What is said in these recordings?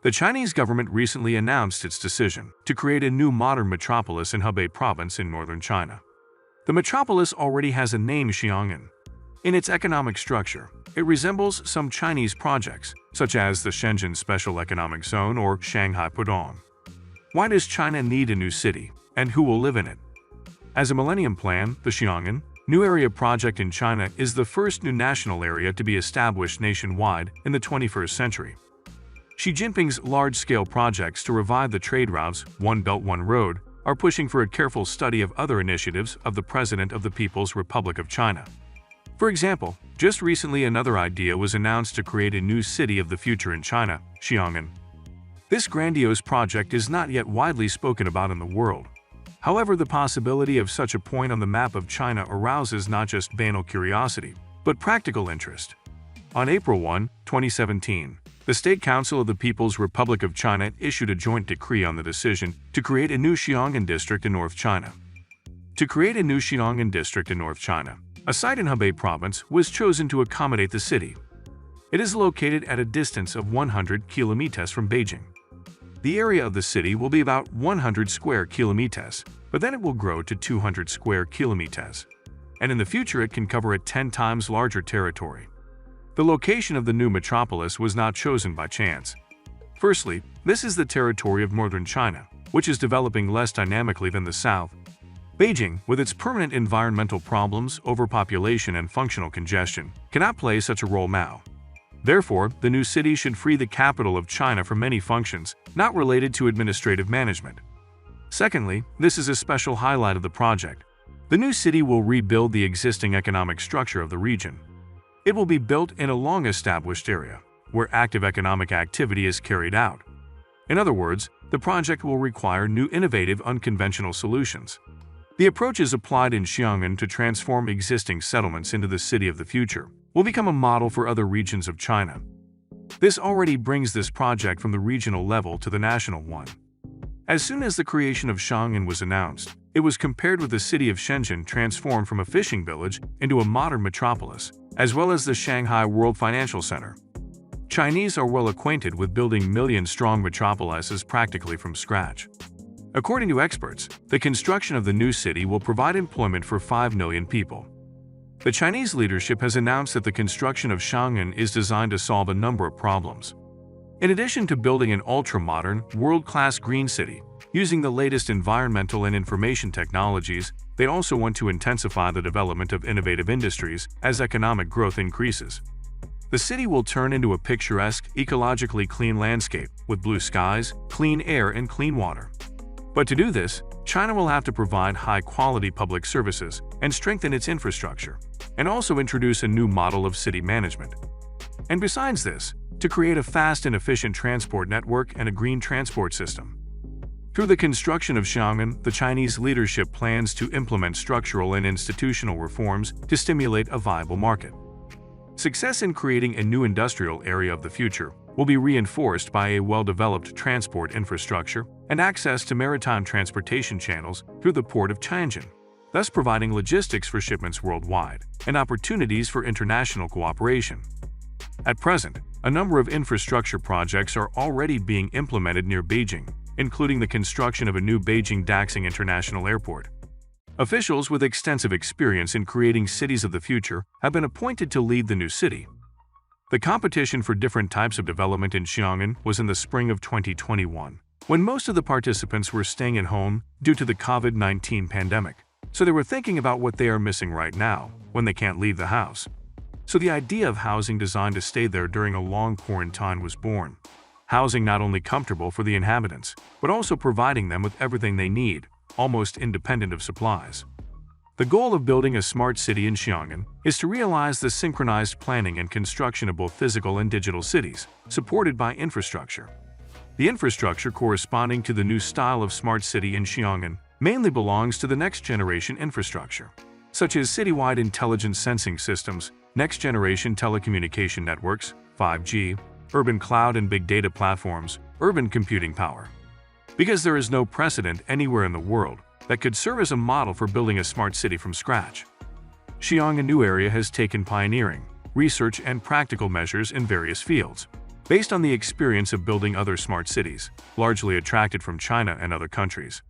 The Chinese government recently announced its decision to create a new modern metropolis in Hebei province in northern China. The metropolis already has a name, Xiang'an. In its economic structure, it resembles some Chinese projects, such as the Shenzhen Special Economic Zone or Shanghai Pudong. Why does China need a new city, and who will live in it? As a Millennium Plan, the Xiang'an New Area Project in China is the first new national area to be established nationwide in the 21st century. Xi Jinping's large-scale projects to revive the trade routes, One Belt One Road, are pushing for a careful study of other initiatives of the President of the People's Republic of China. For example, just recently another idea was announced to create a new city of the future in China, Xiang'an. This grandiose project is not yet widely spoken about in the world. However, the possibility of such a point on the map of China arouses not just banal curiosity, but practical interest. On April 1, 2017, the State Council of the People's Republic of China issued a joint decree on the decision to create a new Xiang'an district in North China. To create a new Xiang'an district in North China, a site in Hebei province was chosen to accommodate the city. It is located at a distance of 100 kilometers from Beijing. The area of the city will be about 100 square kilometers, but then it will grow to 200 square kilometers. And in the future it can cover a 10 times larger territory. The location of the new metropolis was not chosen by chance. Firstly, this is the territory of northern China, which is developing less dynamically than the south. Beijing, with its permanent environmental problems, overpopulation and functional congestion, cannot play such a role now. Therefore, the new city should free the capital of China from many functions not related to administrative management. Secondly, this is a special highlight of the project. The new city will rebuild the existing economic structure of the region. It will be built in a long-established area, where active economic activity is carried out. In other words, the project will require new innovative, unconventional solutions. The approaches applied in Xiang'an to transform existing settlements into the city of the future will become a model for other regions of China. This already brings this project from the regional level to the national one. As soon as the creation of Xiang'an was announced, it was compared with the city of Shenzhen transformed from a fishing village into a modern metropolis, as well as the Shanghai World Financial Center. Chinese are well acquainted with building million-strong metropolises practically from scratch. According to experts, the construction of the new city will provide employment for 5 million people. The Chinese leadership has announced that the construction of Xiang'an is designed to solve a number of problems. In addition to building an ultra-modern, world-class green city, using the latest environmental and information technologies, they also want to intensify the development of innovative industries as economic growth increases. The city will turn into a picturesque, ecologically clean landscape with blue skies, clean air, and clean water. But to do this, China will have to provide high-quality public services and strengthen its infrastructure, and also introduce a new model of city management. And besides this, to create a fast and efficient transport network and a green transport system. Through the construction of Xiang'an, the Chinese leadership plans to implement structural and institutional reforms to stimulate a viable market. Success in creating a new industrial area of the future will be reinforced by a well-developed transport infrastructure and access to maritime transportation channels through the port of Tianjin, thus providing logistics for shipments worldwide and opportunities for international cooperation. At present, a number of infrastructure projects are already being implemented near Beijing, including the construction of a new Beijing-Daxing International Airport. Officials with extensive experience in creating cities of the future have been appointed to lead the new city. The competition for different types of development in Xiang'an was in the spring of 2021, when most of the participants were staying at home due to the COVID-19 pandemic. So they were thinking about what they are missing right now when they can't leave the house. So the idea of housing designed to stay there during a long quarantine was born. Housing not only comfortable for the inhabitants, but also providing them with everything they need, almost independent of supplies. The goal of building a smart city in Xiang'an is to realize the synchronized planning and construction of both physical and digital cities, supported by infrastructure. The infrastructure corresponding to the new style of smart city in Xiang'an mainly belongs to the next-generation infrastructure, such as citywide intelligent sensing systems, next-generation telecommunication networks, 5G, urban cloud and big data platforms, urban computing power. Because there is no precedent anywhere in the world that could serve as a model for building a smart city from scratch. Xiang'an New Area has taken pioneering, research and practical measures in various fields. based on the experience of building other smart cities, largely attracted from China and other countries.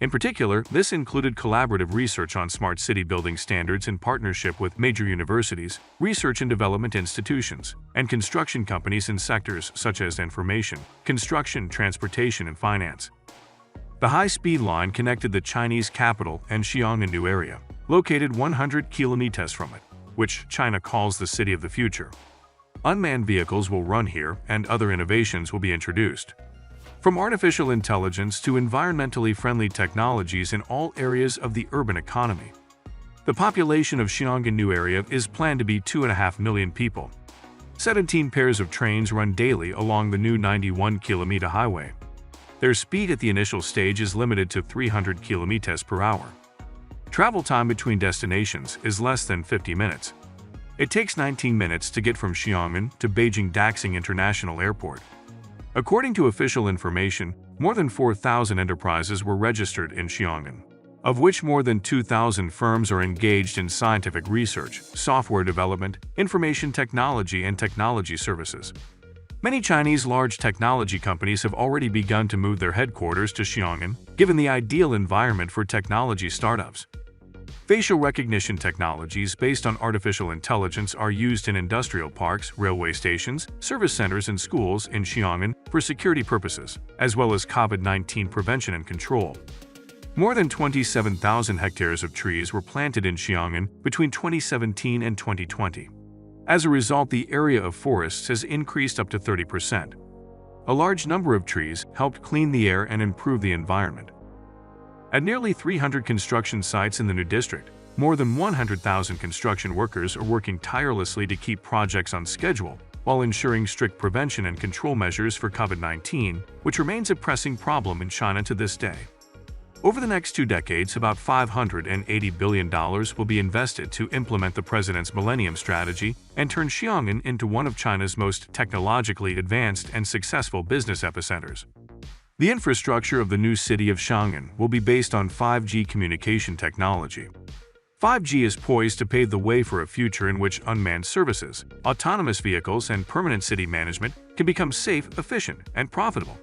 In particular, this included collaborative research on smart city building standards in partnership with major universities, research and development institutions, and construction companies in sectors such as information, construction, transportation, and finance. The high-speed line connected the Chinese capital and Xiong'an new area, located 100 kilometers from it, which China calls the City of the Future. Unmanned vehicles will run here, and other innovations will be introduced. From artificial intelligence to environmentally friendly technologies in all areas of the urban economy. The population of Xiong'an new area is planned to be 2.5 million people. 17 pairs of trains run daily along the new 91-kilometer highway. Their speed at the initial stage is limited to 300 kilometers per hour. Travel time between destinations is less than 50 minutes. It takes 19 minutes to get from Xiong'an to Beijing Daxing International Airport. According to official information, more than 4,000 enterprises were registered in Xiong'an, of which more than 2,000 firms are engaged in scientific research, software development, information technology, and technology services. Many Chinese large technology companies have already begun to move their headquarters to Xiong'an, given the ideal environment for technology startups. Facial recognition technologies based on artificial intelligence are used in industrial parks, railway stations, service centers, and schools in Xiong'an for security purposes, as well as COVID-19 prevention and control. More than 27,000 hectares of trees were planted in Xiong'an between 2017 and 2020. As a result, the area of forests has increased up to 30%. A large number of trees helped clean the air and improve the environment. At nearly 300 construction sites in the new district, more than 100,000 construction workers are working tirelessly to keep projects on schedule while ensuring strict prevention and control measures for COVID-19, which remains a pressing problem in China to this day. Over the next 2 decades, about $580 billion will be invested to implement the president's Millennium Strategy and turn Xiong'an into one of China's most technologically advanced and successful business epicenters. The infrastructure of the new city of Xiong'an will be based on 5G communication technology. 5G is poised to pave the way for a future in which unmanned services, autonomous vehicles, and permanent city management can become safe, efficient, and profitable.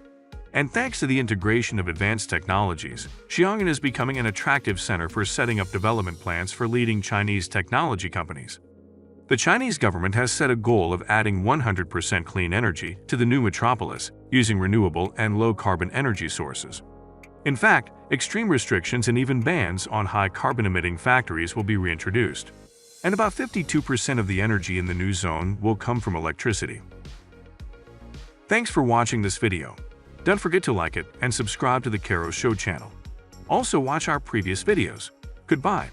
And thanks to the integration of advanced technologies, Xiong'an is becoming an attractive center for setting up development plans for leading Chinese technology companies. The Chinese government has set a goal of adding 100% clean energy to the new metropolis using renewable and low-carbon energy sources. In fact, extreme restrictions and even bans on high-carbon-emitting factories will be reintroduced. And about 52% of the energy in the new zone will come from electricity. Thanks for watching this video. Don't forget to like it and subscribe to the Karo Show channel. Also watch our previous videos. Goodbye.